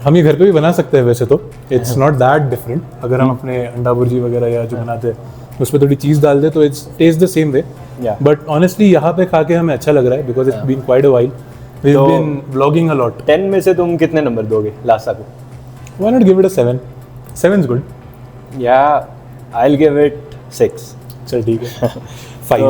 हम ये घर पे भी बना सकते हैं वैसे तो, इट्स नॉट दैट डिफरेंट। अगर हम अपने अंडा भुर्जी वगैरह या जो बनाते हैं उसमें थोड़ी चीज़ डाल दे तो it's taste the same way. But honestly यहाँ पे खा के हमें अच्छा लग रहा है because it's been quite a while, we have been vlogging a lot. 10 में से तुम कितने नंबर दोगे लासा को? Why not give it a 7? 7 is good. Yeah I will give it 6। चल ठीक है 5।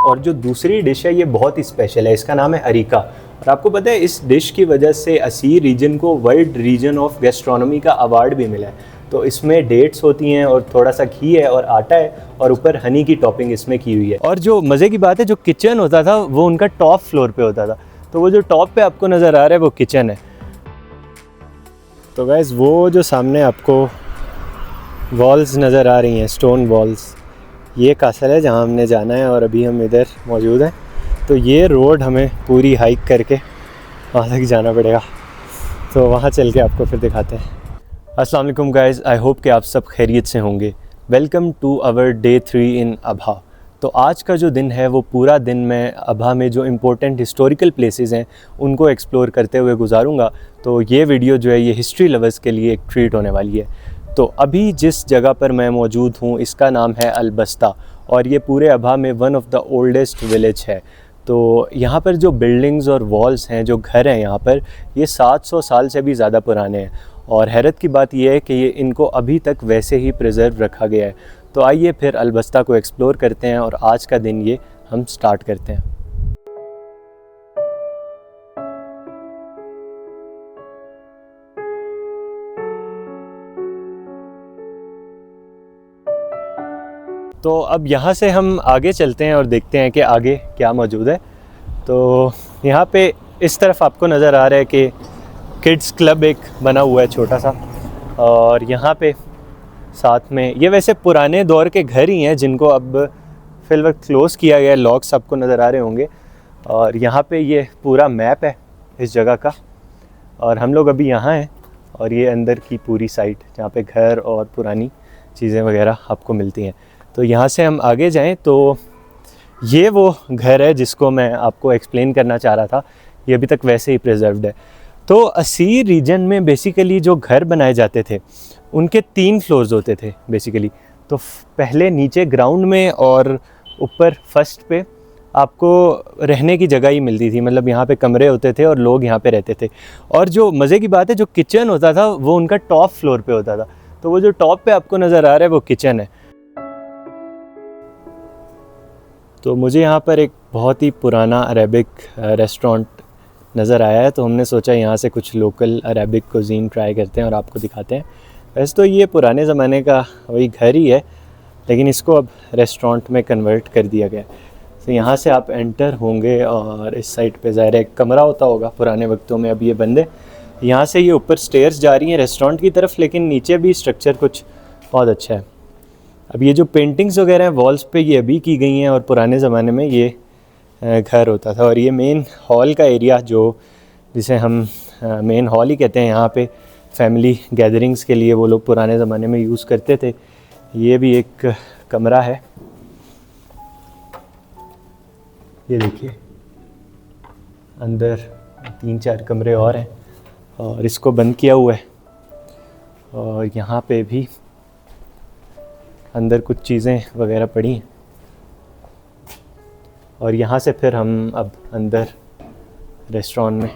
और जो दूसरी डिश है ये बहुत ही स्पेशल है, इसका नाम है अरीका। और आपको पता है इस डिश की वजह से असीर रीजन को वर्ल्ड रीजन ऑफ गैस्ट्रोनॉमी का अवार्ड भी मिला है। तो इसमें डेट्स होती हैं और थोड़ा सा घी है और आटा है और ऊपर हनी की टॉपिंग इसमें की हुई है। और जो मज़े की बात है, जो किचन होता था वो उनका टॉप फ्लोर पे होता था, तो वो जो टॉप पे आपको नज़र आ रहा है वो किचन है। तो गाइस वो जो सामने आपको वॉल्स नज़र आ रही हैं, स्टोन वॉल्स, ये कासल है जहाँ हमने जाना है और अभी हम इधर मौजूद हैं। तो ये रोड हमें पूरी हाइक करके वहाँ तक जाना पड़ेगा, तो वहाँ चल के आपको फिर दिखाते हैं। अस्सलाम वालेकुम गाइस, आई होप कि आप सब खैरियत से होंगे। वेलकम टू आवर डे 3 इन अभा। तो आज का जो दिन है वो पूरा दिन मैं अभा में जो इम्पोर्टेंट हिस्टोरिकल प्लेसेस हैं उनको एक्सप्लोर करते हुए गुजारूंगा। तो ये वीडियो जो है ये हिस्ट्री लवर्स के लिए एक ट्रीट होने वाली है। तो अभी जिस जगह पर मैं मौजूद हूँ इसका नाम है अलबस्ता और ये पूरे अभा में one of the oldest village है। तो यहाँ पर जो बिल्डिंग्स और वॉल्स हैं, जो घर हैं यहाँ पर, ये 700 साल से भी ज़्यादा पुराने हैं। और हैरत की बात यह है कि ये इनको अभी तक वैसे ही प्रिजर्व रखा गया है। तो आइए फिर अलबस्ता को एक्सप्लोर करते हैं और आज का दिन ये हम स्टार्ट करते हैं। तो अब यहाँ से हम आगे चलते हैं और देखते हैं कि आगे क्या मौजूद है। तो यहाँ पे इस तरफ आपको नज़र आ रहा है कि किड्स क्लब एक बना हुआ है छोटा सा, और यहाँ पे साथ में ये वैसे पुराने दौर के घर ही हैं जिनको अब फिल वक्त क्लोज़ किया गया है। लॉक्स आपको नज़र आ रहे होंगे। और यहाँ पे ये पूरा मैप है इस जगह का, और हम लोग अभी यहाँ हैं और ये अंदर की पूरी साइट जहाँ पे घर और पुरानी चीज़ें वगैरह आपको मिलती हैं। तो यहाँ से हम आगे जाएं तो ये वो घर है जिसको मैं आपको एक्सप्लेन करना चाह रहा था, ये अभी तक वैसे ही प्रिजर्व्ड है। तो असीर रीजन में बेसिकली जो घर बनाए जाते थे उनके 3 फ्लोर्स होते थे बेसिकली। तो पहले नीचे ग्राउंड में और ऊपर फर्स्ट पे आपको रहने की जगह ही मिलती थी, मतलब यहाँ पे कमरे होते थे और लोग यहाँ पे रहते थे। और जो मज़े की बात है, जो किचन होता था वो उनका टॉप फ्लोर पे होता था। तो वो जो टॉप पे आपको नज़र आ रहा है वो किचन है। तो मुझे यहाँ पर एक बहुत ही पुराना अरेबिक रेस्टोरेंट नज़र आया है, तो हमने सोचा यहाँ से कुछ लोकल अरेबिक कुज़ीन ट्राई करते हैं और आपको दिखाते हैं। वैसे तो ये पुराने ज़माने का वही घर ही है, लेकिन इसको अब रेस्टोरेंट में कन्वर्ट कर दिया गया है। तो यहाँ से आप एंटर होंगे और इस साइड पे ज़ाहिर एक कमरा होता होगा पुराने वक्तों में, अब ये बंद है। यहाँ से ये ऊपर स्टेयर्स जा रही हैं रेस्टोरेंट की तरफ, लेकिन नीचे भी स्ट्रक्चर कुछ बहुत अच्छा है। अब ये जो पेंटिंग्स वगैरह हैं वॉल्स पे ये अभी की गई हैं, और पुराने ज़माने में ये घर होता था। और ये मेन हॉल का एरिया जो जिसे हम मेन हॉल ही कहते हैं, यहाँ पे फैमिली गैदरिंग्स के लिए वो लोग पुराने ज़माने में यूज़ करते थे। ये भी एक कमरा है, ये देखिए अंदर 3-4 कमरे और हैं और इसको बंद किया हुआ है। और यहाँ पे भी अंदर कुछ चीज़ें वगैरह पड़ी हैं। और यहाँ से फिर हम अब अंदर रेस्टोरेंट में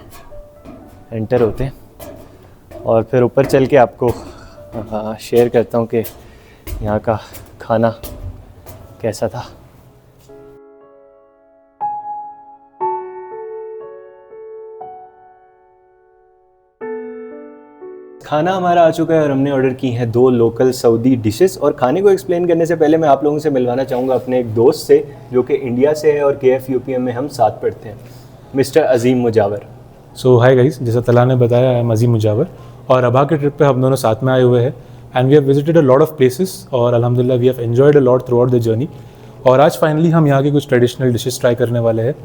एंटर होते हैं और फिर ऊपर चल के आपको शेयर करता हूँ कि यहाँ का खाना कैसा था। खाना हमारा आ चुका है और हमने ऑर्डर की हैं 2 लोकल सऊदी डिशेस। और खाने को एक्सप्लेन करने से पहले मैं आप लोगों से मिलवाना चाहूँगा अपने एक दोस्त से जो कि इंडिया से है और KF UPM में हम साथ पढ़ते हैं, मिस्टर अजीम मुजावर। सो हाय गाइस, जैसा तला ने बताया, आई एम अजीम मुजावर और अभा के ट्रिप पे हम दोनों साथ में आए हुए हैं and we have visited a lot of places और अल्हम्दुलिल्लाह we have enjoyed a lot throughout the journey. और आज फाइनली हम यहाँ के कुछ ट्रेडिशनल डिशेस ट्राई करने वाले हैं।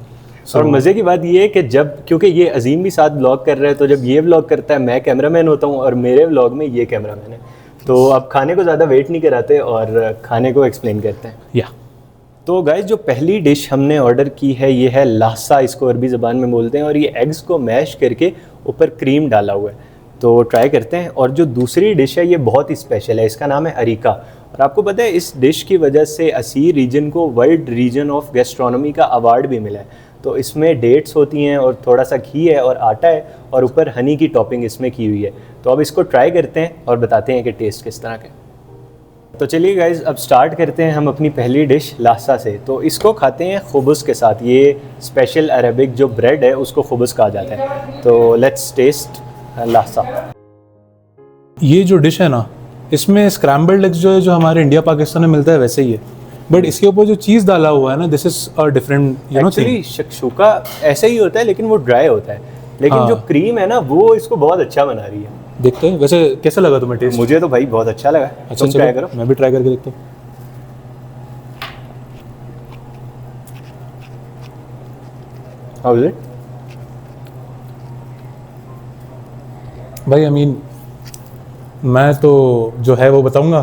और मज़े की बात ये है कि जब, क्योंकि ये अजीम भी साथ व्लॉग कर रहा है, तो जब ये व्लॉग करता है मैं कैमरामैन होता हूँ और मेरे व्लॉग में ये कैमरामैन है। तो अब खाने को ज़्यादा वेट नहीं कराते और खाने को एक्सप्लेन करते हैं। या तो गाइस जो पहली डिश हमने ऑर्डर की है ये है लासा, इसको अरबी ज़बान में बोलते हैं, और ये एग्स को मैश करके ऊपर क्रीम डाला हुआ है, तो ट्राई करते हैं। और जो दूसरी डिश है ये बहुत ही स्पेशल है, इसका नाम है अरीका। और आपको पता है इस डिश की वजह से असीर रीजन को वर्ल्ड रीजन ऑफ गैस्ट्रोनॉमी का अवार्ड भी मिला है। तो इसमें डेट्स होती हैं और थोड़ा सा घी है और आटा है और ऊपर हनी की टॉपिंग इसमें की हुई है। तो अब इसको ट्राई करते हैं और बताते हैं कि टेस्ट किस तरह का है। तो चलिए गाइज़ अब स्टार्ट करते हैं हम अपनी पहली डिश लासा से। तो इसको खाते हैं खुबुस के साथ, ये स्पेशल अरबिक जो ब्रेड है उसको खुबुस कहा जाता है। तो लेट्स टेस्ट लासा। ये जो डिश है ना, इसमें स्क्रैम्बल्ड एग्स जो है जो हमारे इंडिया पाकिस्तान में मिलता है वैसे ही है, बट इसके ऊपर जो चीज़ डाला हुआ है ना, this is a different actually shakshuka ऐसा ही होता है लेकिन वो ड्राई होता है, लेकिन हाँ। जो क्रीम है ना वो इसको बहुत अच्छा बना रही है। देखते हैं वैसे कैसा लगा तुम्हें टेस्ट। मुझे तो भाई बहुत अच्छा लगा। अच्छा तुम ट्राई करो। मैं भी ट्राई करके देखता हूँ। How is it? भाई मैं तो जो है वो बताऊंगा,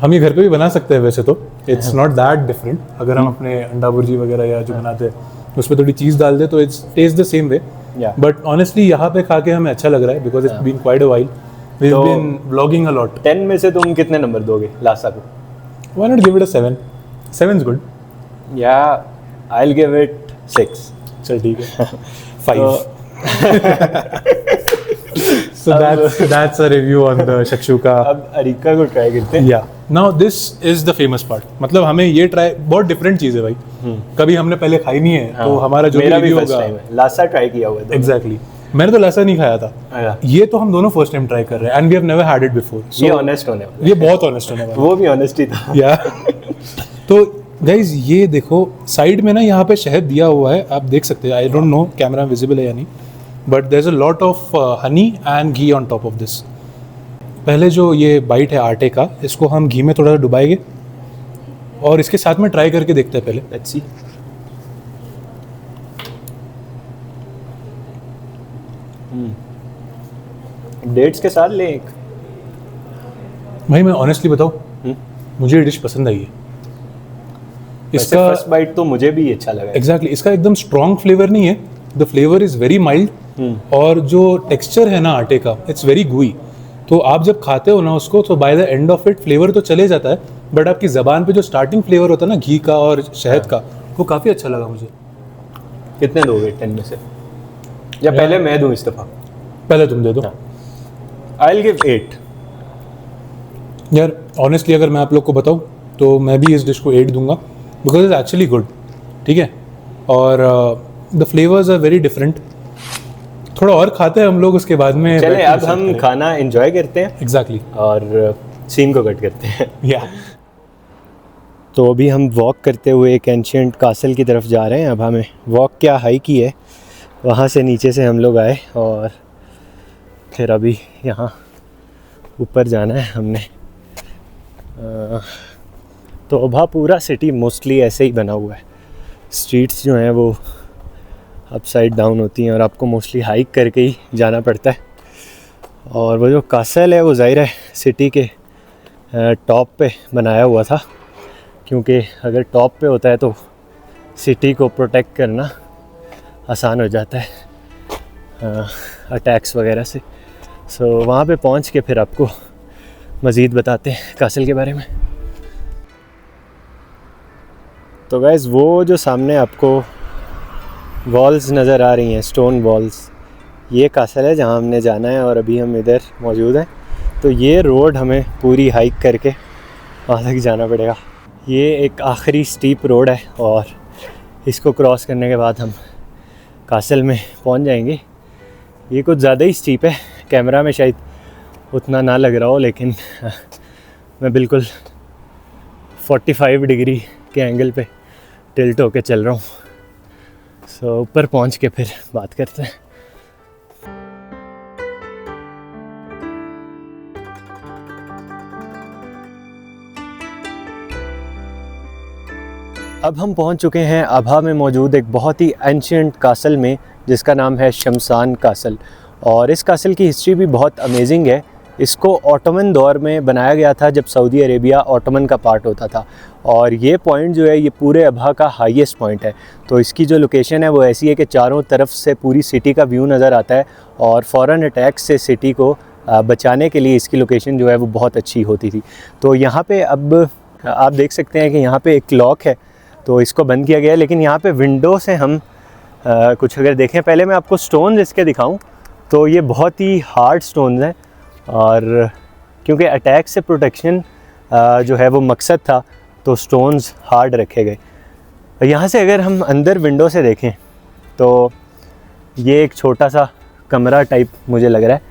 हम ये घर पे भी बना सकते हैं वैसे तो, इट्स नॉट दैट डिफरेंट। अगर हम अपने अंडा भुर्जी वगैरह या जो बनाते हैं उस पर थोड़ी चीज़ डाल दे तो it's taste the same way. But honestly यहाँ पे खा के हमें अच्छा लग रहा है because it's been quite a while, we have been vlogging a lot. 10 में से तुम कितने नंबर दोगे लासा को? Why not give it a 7? 7 is good. Yeah I will give it 6। चल ठीक है 5। So that's a review on the shakshuka. अब अरीका को ट्राई करते हैं। Yeah. Now this is the famous part. मतलब हमें ये ट्राई, बहुत डिफरेंट चीज़ है भाई, कभी हमने पहले खाई नहीं है। तो हमारा जो मेरा भी रिव्यू फर्स्ट होगा, टाइम है, लासा ट्राई किया हुआ है। एग्जैक्टली मैंने तो लासा नहीं खाया था, ये तो हम दोनों फर्स्ट टाइम ट्राई कर रहे हैं and we have never had it before. ये ऑनेस्ट होने वाला, ये बहुत ऑनेस्ट होने वाला वो भी ऑनेस्ट ही था। या तो गाइज ये देखो साइड में ना, यहाँ पे शहद दिया हुआ है, आप देख सकते हैं। I don't know camera visible है या नहीं, but there is a lot of honey and ghee on top of this. पहले जो ये बाइट है आटे का, इसको हम घी में थोड़ा सा डुबाएंगे और इसके साथ में ट्राई करके देखते हैं पहले। Let's see. डेट्स के साथ ले एक। भाई मैं ऑनेस्टली बताऊँ, मुझे ये डिश पसंद आई है। इसका फर्स्ट बाइट तो मुझे भी अच्छा लगा। एग्जैक्टली इसका एकदम स्ट्रॉन्ग फ्लेवर नहीं है, the flavour is very mild, और जो टेक्सचर है ना आटे का, इट्स वेरी गुई। तो आप जब खाते हो ना उसको, तो by the end of it flavour तो चले जाता है, बट आपकी ज़बान पे जो स्टार्टिंग फ्लेवर होता है ना घी का और शहद का, वो काफ़ी अच्छा लगा मुझे। कितने दोगे 10 में से? या पहले मैं दूं इस दफ़ा? पहले तुम दे दो। I will give 8। यार ऑनेस्टली अगर मैं आप लोग को बताऊँ तो मैं भी इस डिश को 8 दूंगा, बिकॉज इट्स एक्चुअली गुड। ठीक है, और the flavours are very different. थोड़ा और खाते हैं हम लोग, उसके बाद में चले अब हम खाना एंजॉय करते हैं। एग्जैक्टली और सीन को कट करते हैं। या तो अभी हम वॉक करते हुए एक एंशिएंट कासल की तरफ जा रहे हैं। अब हमें वॉक क्या हाइक की है, वहाँ से नीचे से हम लोग आए और फिर अभी यहाँ ऊपर जाना है हमने। तो अभा पूरा सिटी मोस्टली ऐसे ही बना हुआ है। स्ट्रीट्स जो हैं वो अपसाइड डाउन होती हैं और आपको मोस्टली हाइक करके ही जाना पड़ता है। और वो जो कासल है वो ज़ाहिर है सिटी के टॉप पे बनाया हुआ था, क्योंकि अगर टॉप पे होता है तो सिटी को प्रोटेक्ट करना आसान हो जाता है अटैक्स वगैरह से। सो वहाँ पे पहुँच के फिर आपको मज़ीद बताते हैं कासल के बारे में। तो गाइस वो जो सामने आपको वॉल्स नज़र आ रही हैं, स्टोन वॉल्स, ये कासल है जहाँ हमने जाना है और अभी हम इधर मौजूद हैं। तो ये रोड हमें पूरी हाइक करके वहाँ तक जाना पड़ेगा। ये एक आखिरी स्टीप रोड है और इसको क्रॉस करने के बाद हम कासल में पहुँच जाएंगे। ये कुछ ज़्यादा ही स्टीप है, कैमरा में शायद उतना ना लग रहा हो, लेकिन मैं बिल्कुल 45 डिग्री के एंगल पे टिल्ट होके चल रहा हूँ। सो ऊपर पहुँच के फिर बात करते हैं। अब हम पहुंच चुके हैं अभा में मौजूद एक बहुत ही एंशिएंट कासल में, जिसका नाम है शमशान कासल। और इस कासल की हिस्ट्री भी बहुत अमेजिंग है। इसको ऑटोमन दौर में बनाया गया था जब सऊदी अरेबिया ऑटोमन का पार्ट होता था। और ये पॉइंट जो है ये पूरे अबहा का हाईएस्ट पॉइंट है। तो इसकी जो लोकेशन है वो ऐसी है कि चारों तरफ से पूरी सिटी का व्यू नज़र आता है और फ़ौरन अटैक से सिटी को बचाने के लिए इसकी लोकेशन जो है वो बहुत अच्छी होती थी। तो यहाँ पे अब आप देख सकते हैं कि यहाँ पे एक लॉक है, तो इसको बंद किया गया है, लेकिन यहाँ पे विंडो से हम कुछ अगर देखें, पहले मैं आपको स्टोन्स इसके दिखाऊं तो ये बहुत ही हार्ड स्टोन्स हैं और क्योंकि अटैक से प्रोटेक्शन जो है वो मकसद था तो स्टोन्स हार्ड रखे गए। यहाँ से अगर हम अंदर विंडो से देखें तो ये एक छोटा सा कमरा टाइप मुझे लग रहा है।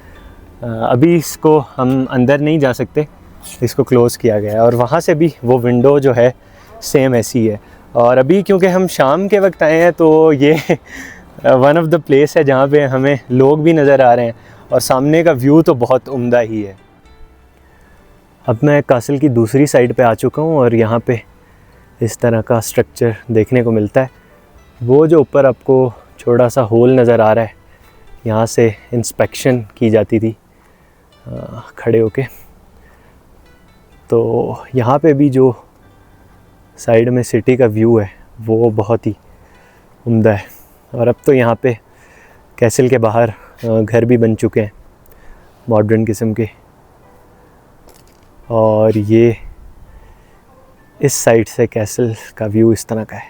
अभी इसको हम अंदर नहीं जा सकते, इसको क्लोज़ किया गया है। और वहाँ से भी वो विंडो जो है सेम ऐसी है। और अभी क्योंकि हम शाम के वक्त आए हैं तो ये वन ऑफ द प्लेस है जहाँ पे हमें लोग भी नज़र आ रहे हैं और सामने का व्यू तो बहुत उम्दा ही है। अब मैं कासल की दूसरी साइड पे आ चुका हूँ और यहाँ पे इस तरह का स्ट्रक्चर देखने को मिलता है। वो जो ऊपर आपको छोटा सा होल नज़र आ रहा है, यहाँ से इंस्पेक्शन की जाती थी खड़े होके। तो यहाँ पे भी जो साइड में सिटी का व्यू है वो बहुत ही उम्दा है। और अब तो यहाँ पे कैसल के बाहर घर भी बन चुके हैं मॉडर्न किस्म के। और ये इस साइड से कैसल का व्यू इस तरह का है।